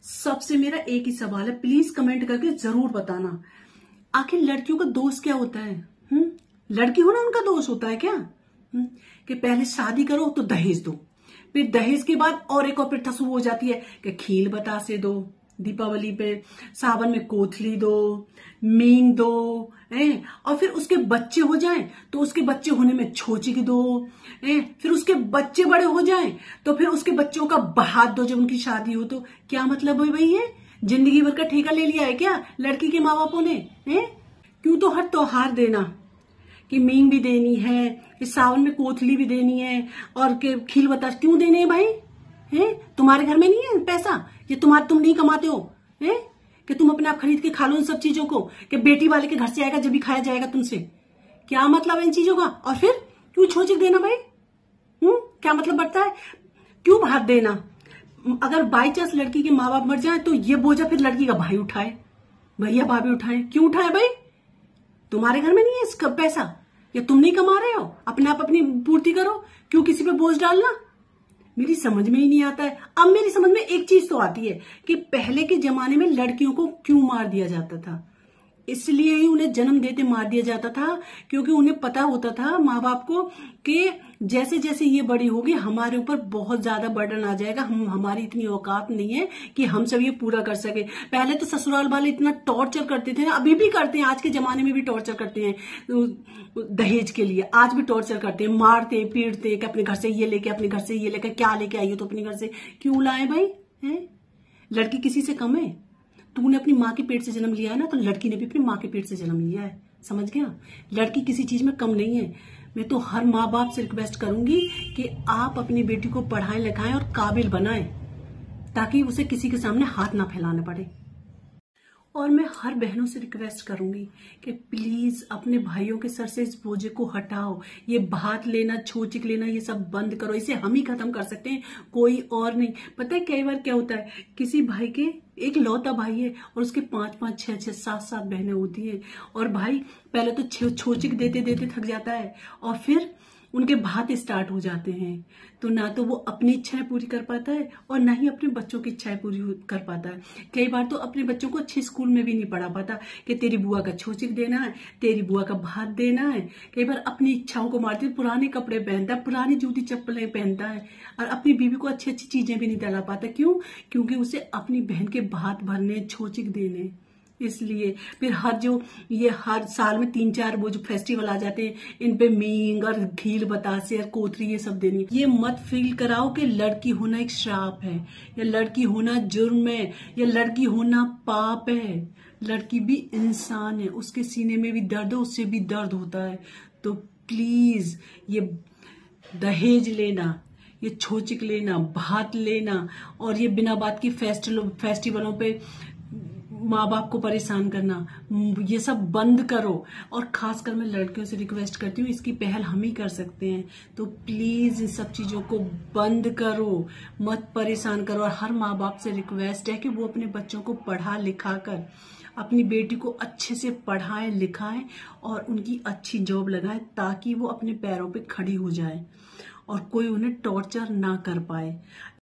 सबसे मेरा एक ही सवाल है, प्लीज कमेंट करके जरूर बताना, आखिर लड़कियों का दोष क्या होता है? लड़की होना उनका दोष होता है क्या? कि पहले शादी करो तो दहेज दो, फिर दहेज के बाद और एक और प्रथा शुरू हो जाती है कि खील बतासे दो, दीपावली पे सावन में कोथली दो, मींग दो, और फिर उसके बच्चे हो जाएं तो उसके बच्चे होने में छोचिक दो, फिर उसके बच्चे बड़े हो जाएं तो फिर उसके बच्चों का बहात दो जब उनकी शादी हो तो। क्या मतलब है भाई? ये जिंदगी भर का ठेका ले लिया है क्या लड़की के माँ बापों ने? क्यों तो हर त्योहार देना कि मींग भी देनी है, कि सावन में कोथली भी देनी है, और के खील बतास क्यों देने हैं भाई? तुम्हारे घर में नहीं है पैसा? ये तुम नहीं कमाते हो कि तुम अपने आप खरीद के खा लो इन सब चीजों को, कि बेटी वाले के घर से आएगा जब भी खाया जाएगा तुमसे? क्या मतलब है इन चीजों का? और फिर क्यों छोचिक देना भाई? क्या मतलब बढ़ता है? क्यों भात देना? अगर बाई चांस लड़की के माँ बाप मर जाए तो ये बोझा फिर लड़की का भाई उठाए, भैया भाभी उठाए। क्यों उठाए भाई? तुम्हारे घर में नहीं है इसका पैसा, या तुम नहीं कमा रहे हो? अपने आप अपनी पूर्ति करो, क्यों किसी पे बोझ डालना? मेरी समझ में ही नहीं आता है। अब मेरी समझ में एक चीज तो आती है कि पहले के जमाने में लड़कियों को क्यों मार दिया जाता था। इसलिए ही उन्हें जन्म देते मार दिया जाता था क्योंकि उन्हें पता होता था माँ बाप को कि जैसे जैसे ये बड़ी होगी हमारे ऊपर बहुत ज्यादा बर्डन आ जाएगा, हमारी इतनी औकात नहीं है कि हम सब ये पूरा कर सके। पहले तो ससुराल वाले इतना टॉर्चर करते थे ना, अभी भी करते हैं, आज के जमाने में भी टॉर्चर करते हैं दहेज के लिए, आज भी टॉर्चर करते हैं, मारते पीटते कि अपने घर से ये लेके, अपने घर से ये लेकर, क्या लेके आई हो तो अपने घर से क्यों लाए भाई? लड़की किसी से कम है? तूने अपनी माँ के पेट से जन्म लिया है ना, तो लड़की ने भी अपनी माँ के पेट से जन्म लिया है, समझ गया? लड़की किसी चीज में कम नहीं है। मैं तो हर माँ बाप से रिक्वेस्ट करूंगी कि आप अपनी बेटी को पढ़ाएं लिखाएं और काबिल बनाएं ताकि उसे किसी के सामने हाथ ना फैलाने पड़े। और मैं हर बहनों से रिक्वेस्ट करूंगी कि प्लीज अपने भाइयों के सर से इस बोझे को हटाओ। ये भात लेना, छोचिक लेना, ये सब बंद करो। इसे हम ही खत्म कर सकते हैं, कोई और नहीं। पता है कई बार क्या होता है, किसी भाई के एक लौता भाई है और उसके 5-5, 6-6, 7-7 बहनें होती हैं, और भाई पहले तो छोचिक देते देते थक जाता है और फिर उनके भात स्टार्ट हो जाते हैं, तो ना तो वो अपनी इच्छाएं पूरी कर पाता है और ना ही अपने बच्चों की इच्छाएं पूरी कर पाता है। कई बार तो अपने बच्चों को अच्छे स्कूल में भी नहीं पढ़ा पाता कि तेरी बुआ का छोचिक देना है, तेरी बुआ का भात देना है। कई बार अपनी इच्छाओं को मारते पुराने कपड़े पहनता है, पुरानी जूती चप्पलें पहनता है, और अपनी बीवी को अच्छी अच्छी चीजें भी नहीं दिला पाता। क्यों? क्योंकि उसे अपनी बहन के भात भरने, छोचिक देने। इसलिए फिर हर साल में 3-4 वो जो फेस्टिवल आ जाते हैं, इन पे मींग और खील बतासे और कोतरी ये सब देनी। ये मत फील कराओ कि लड़की होना एक श्राप है, या लड़की होना जुर्म है, या लड़की होना पाप है। लड़की भी इंसान है, उसके सीने में भी दर्द है, उससे भी दर्द होता है। तो प्लीज ये दहेज लेना, ये छोचिक लेना, भात लेना, और ये बिना बात की फेस्टिवलों पे माँ बाप को परेशान करना, ये सब बंद करो। और खासकर मैं लड़कियों से रिक्वेस्ट करती हूँ, इसकी पहल हम ही कर सकते हैं, तो प्लीज इन सब चीजों को बंद करो, मत परेशान करो। और हर माँ बाप से रिक्वेस्ट है कि वो अपने बच्चों को पढ़ा लिखा कर अपनी बेटी को अच्छे से पढ़ाएं लिखाएं और उनकी अच्छी जॉब लगाएं ताकि वो अपने पैरों पे खड़ी हो जाए और कोई उन्हें टॉर्चर ना कर पाए।